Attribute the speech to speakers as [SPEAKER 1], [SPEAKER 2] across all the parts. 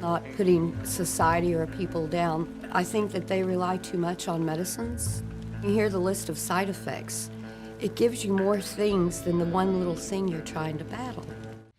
[SPEAKER 1] not putting society or people down. I think that they rely too much on medicines. You hear the list of side effects. It gives you more things than the one little thing you're trying to battle.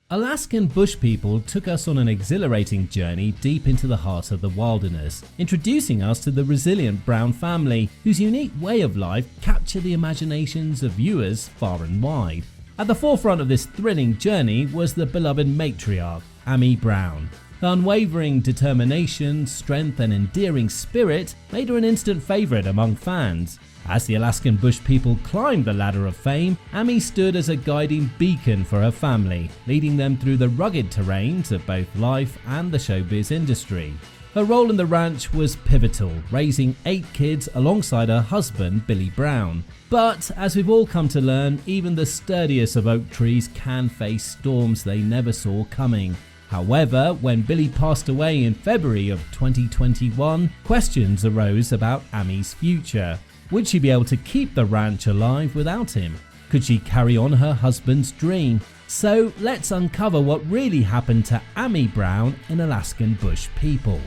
[SPEAKER 2] Alaskan Bush People took us on an exhilarating journey deep into the heart of the wilderness, introducing us to the resilient Brown family, whose unique way of life captured the imaginations of viewers far and wide. At the forefront of this thrilling journey was the beloved matriarch, Amy Brown. Her unwavering determination, strength and endearing spirit made her an instant favourite among fans. As the Alaskan Bush People climbed the ladder of fame, Amy stood as a guiding beacon for her family, leading them through the rugged terrains of both life and the showbiz industry. Her role in the ranch was pivotal, raising 8 kids alongside her husband, Billy Brown. But as we've all come to learn, even the sturdiest of oak trees can face storms they never saw coming. However, when Billy passed away in February of 2021, questions arose about Amy's future. Would she be able to keep the ranch alive without him? Could she carry on her husband's dream? So let's uncover what really happened to Amy Brown in Alaskan Bush People.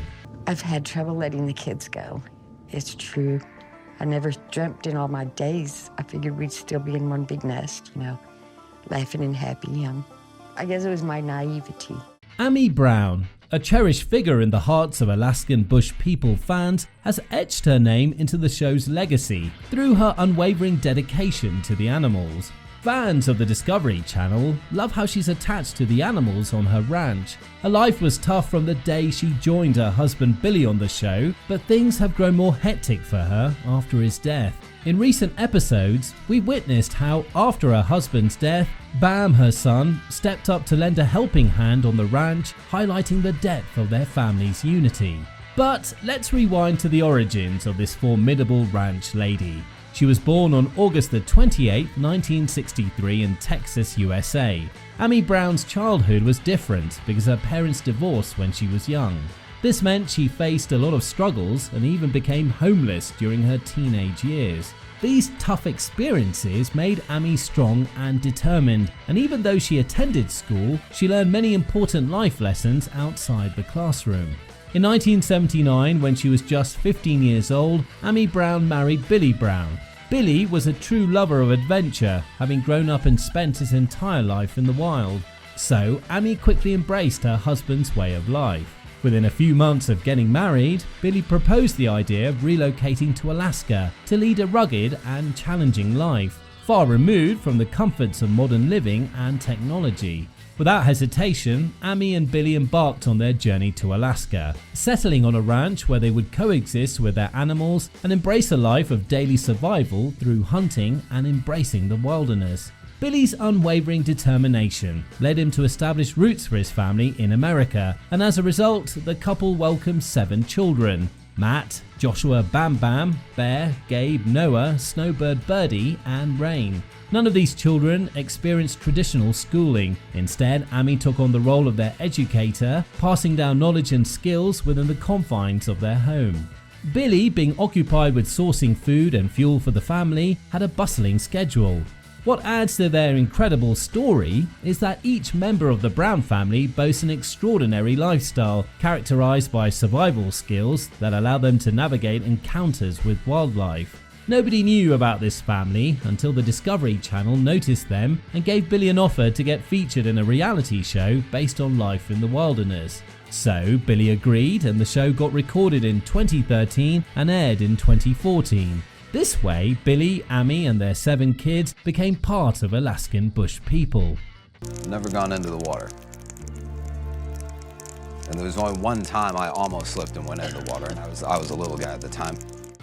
[SPEAKER 1] I've had trouble letting the kids go. It's true. I never dreamt in all my days. I figured we'd still be in one big nest, laughing and happy. I guess it was my naivety.
[SPEAKER 2] Amy Brown, a cherished figure in the hearts of Alaskan Bush People fans, has etched her name into the show's legacy through her unwavering dedication to the animals. Fans of the Discovery Channel love how she's attached to the animals on her ranch. Her life was tough from the day she joined her husband Billy on the show, but things have grown more hectic for her after his death. In recent episodes, we witnessed how, after her husband's death, Bam, her son, stepped up to lend a helping hand on the ranch, highlighting the depth of their family's unity. But let's rewind to the origins of this formidable ranch lady. She was born on August 28, 1963 in Texas, USA. Amy Brown's childhood was different because her parents divorced when she was young. This meant she faced a lot of struggles and even became homeless during her teenage years. These tough experiences made Amy strong and determined, and even though she attended school, she learned many important life lessons outside the classroom. In 1979, when she was just 15 years old, Amy Brown married Billy Brown. Billy was a true lover of adventure, having grown up and spent his entire life in the wild. So Amy quickly embraced her husband's way of life. Within a few months of getting married, Billy proposed the idea of relocating to Alaska to lead a rugged and challenging life, far removed from the comforts of modern living and technology. Without hesitation, Amy and Billy embarked on their journey to Alaska, settling on a ranch where they would coexist with their animals and embrace a life of daily survival through hunting and embracing the wilderness. Billy's unwavering determination led him to establish roots for his family in America, and as a result, the couple welcomed 7 children: Matt, Joshua Bam Bam, Bear, Gabe, Noah, Snowbird Birdie, and Rain. None of these children experienced traditional schooling. Instead, Amy took on the role of their educator, passing down knowledge and skills within the confines of their home. Billy, being occupied with sourcing food and fuel for the family, had a bustling schedule. What adds to their incredible story is that each member of the Brown family boasts an extraordinary lifestyle, characterized by survival skills that allow them to navigate encounters with wildlife. Nobody knew about this family until the Discovery Channel noticed them and gave Billy an offer to get featured in a reality show based on life in the wilderness. So Billy agreed, and the show got recorded in 2013 and aired in 2014. This way, Billy, Amy and their 7 kids became part of Alaskan Bush People.
[SPEAKER 3] Never gone into the water. And there was only one time I almost slipped and went into the water, and I was a little guy at the time.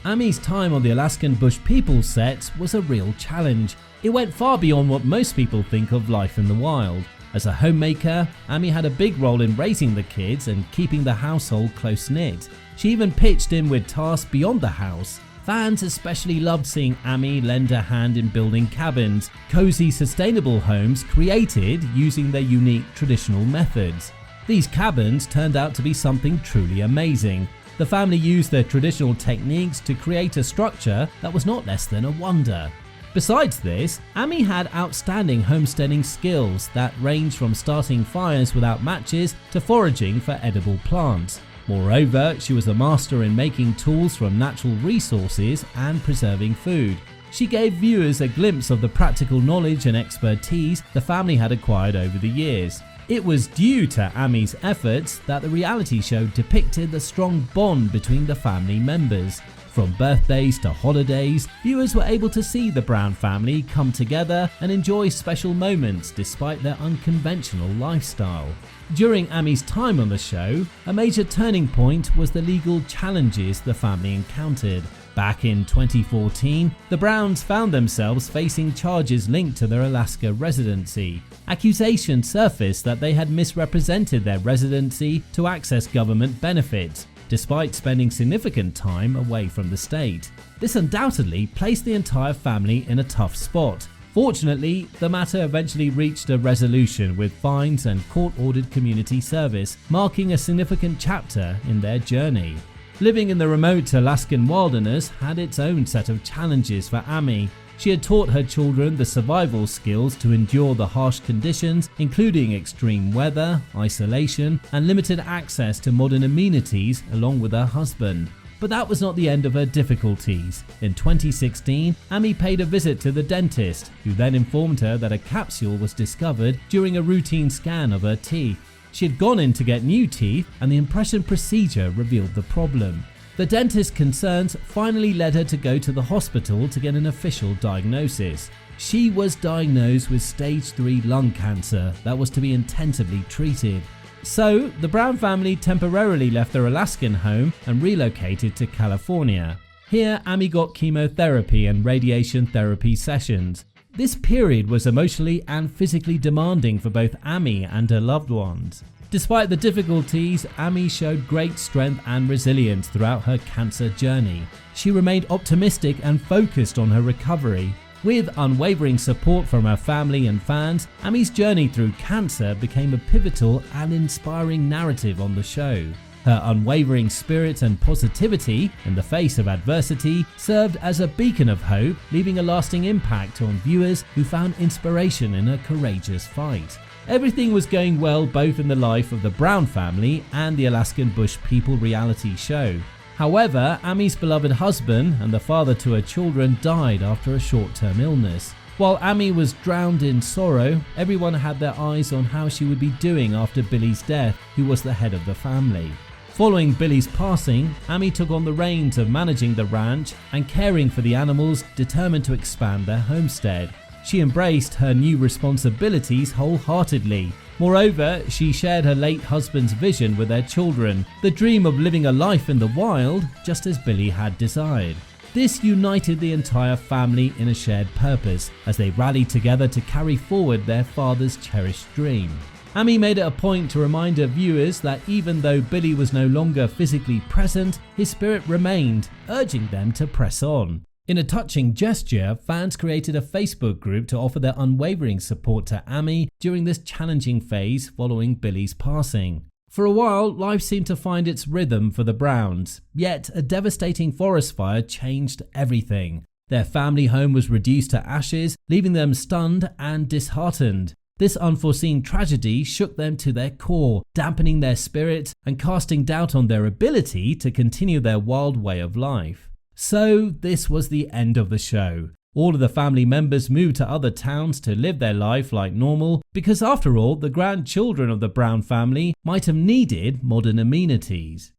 [SPEAKER 2] Amy's time on the Alaskan Bush People set was a real challenge. It went far beyond what most people think of life in the wild. As a homemaker, Amy had a big role in raising the kids and keeping the household close-knit. She even pitched in with tasks beyond the house. Fans especially loved seeing Amy lend a hand in building cabins, cozy, sustainable homes created using their unique traditional methods. These cabins turned out to be something truly amazing. The family used their traditional techniques to create a structure that was not less than a wonder. Besides this, Amy had outstanding homesteading skills that ranged from starting fires without matches to foraging for edible plants. Moreover, she was a master in making tools from natural resources and preserving food. She gave viewers a glimpse of the practical knowledge and expertise the family had acquired over the years. It was due to Amy's efforts that the reality show depicted the strong bond between the family members. From birthdays to holidays, viewers were able to see the Brown family come together and enjoy special moments despite their unconventional lifestyle. During Amy's time on the show, a major turning point was the legal challenges the family encountered. Back in 2014, the Browns found themselves facing charges linked to their Alaska residency. Accusations surfaced that they had misrepresented their residency to access government benefits, despite spending significant time away from the state. This undoubtedly placed the entire family in a tough spot. Fortunately, the matter eventually reached a resolution with fines and court-ordered community service, marking a significant chapter in their journey. Living in the remote Alaskan wilderness had its own set of challenges for Amy. She had taught her children the survival skills to endure the harsh conditions, including extreme weather, isolation, and limited access to modern amenities, along with her husband. But that was not the end of her difficulties. In 2016, Amy paid a visit to the dentist, who then informed her that a capsule was discovered during a routine scan of her teeth. She had gone in to get new teeth, and the impression procedure revealed the problem. The dentist's concerns finally led her to go to the hospital to get an official diagnosis. She was diagnosed with stage 3 lung cancer that was to be intensively treated. So, the Brown family temporarily left their Alaskan home and relocated to California. Here, Amy got chemotherapy and radiation therapy sessions. This period was emotionally and physically demanding for both Amy and her loved ones. Despite the difficulties, Amy showed great strength and resilience throughout her cancer journey. She remained optimistic and focused on her recovery. With unwavering support from her family and fans, Amy's journey through cancer became a pivotal and inspiring narrative on the show. Her unwavering spirit and positivity in the face of adversity served as a beacon of hope, leaving a lasting impact on viewers who found inspiration in her courageous fight. Everything was going well both in the life of the Brown family and the Alaskan Bush People reality show. However, Amy's beloved husband and the father to her children died after a short-term illness. While Amy was drowned in sorrow, everyone had their eyes on how she would be doing after Billy's death, who was the head of the family. Following Billy's passing, Amy took on the reins of managing the ranch and caring for the animals, determined to expand their homestead. She embraced her new responsibilities wholeheartedly. Moreover, she shared her late husband's vision with their children, the dream of living a life in the wild, just as Billy had desired. This united the entire family in a shared purpose as they rallied together to carry forward their father's cherished dream. Amy made it a point to remind her viewers that even though Billy was no longer physically present, his spirit remained, urging them to press on. In a touching gesture, fans created a Facebook group to offer their unwavering support to Amy during this challenging phase following Billy's passing. For a while, life seemed to find its rhythm for the Browns, yet a devastating forest fire changed everything. Their family home was reduced to ashes, leaving them stunned and disheartened. This unforeseen tragedy shook them to their core, dampening their spirits and casting doubt on their ability to continue their wild way of life. So this was the end of the show. All of the family members moved to other towns to live their life like normal, because after all, the grandchildren of the Brown family might have needed modern amenities.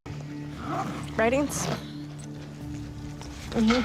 [SPEAKER 4] Writings? I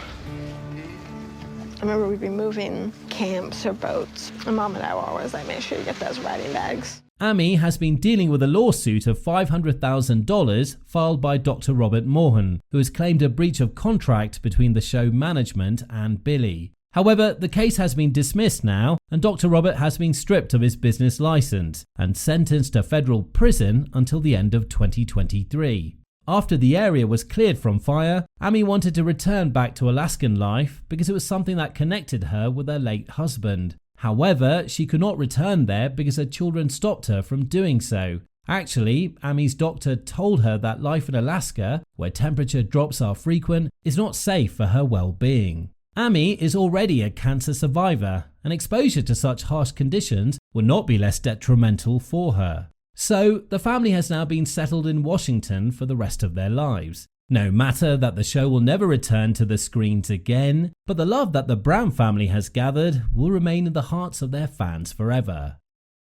[SPEAKER 4] remember we'd be moving camps or boats. My mom and I were always like, make sure you get those writing bags.
[SPEAKER 2] Amy has been dealing with a lawsuit of $500,000 filed by Dr. Robert Mohan, who has claimed a breach of contract between the show management and Billy. However, the case has been dismissed now, and Dr. Robert has been stripped of his business license and sentenced to federal prison until the end of 2023. After the area was cleared from fire, Amy wanted to return back to Alaskan life because it was something that connected her with her late husband. However, she could not return there because her children stopped her from doing so. Actually, Amy's doctor told her that life in Alaska, where temperature drops are frequent, is not safe for her well-being. Amy is already a cancer survivor, and exposure to such harsh conditions will not be less detrimental for her. So, the family has now been settled in Washington for the rest of their lives. No matter that the show will never return to the screens again, but the love that the Brown family has gathered will remain in the hearts of their fans forever.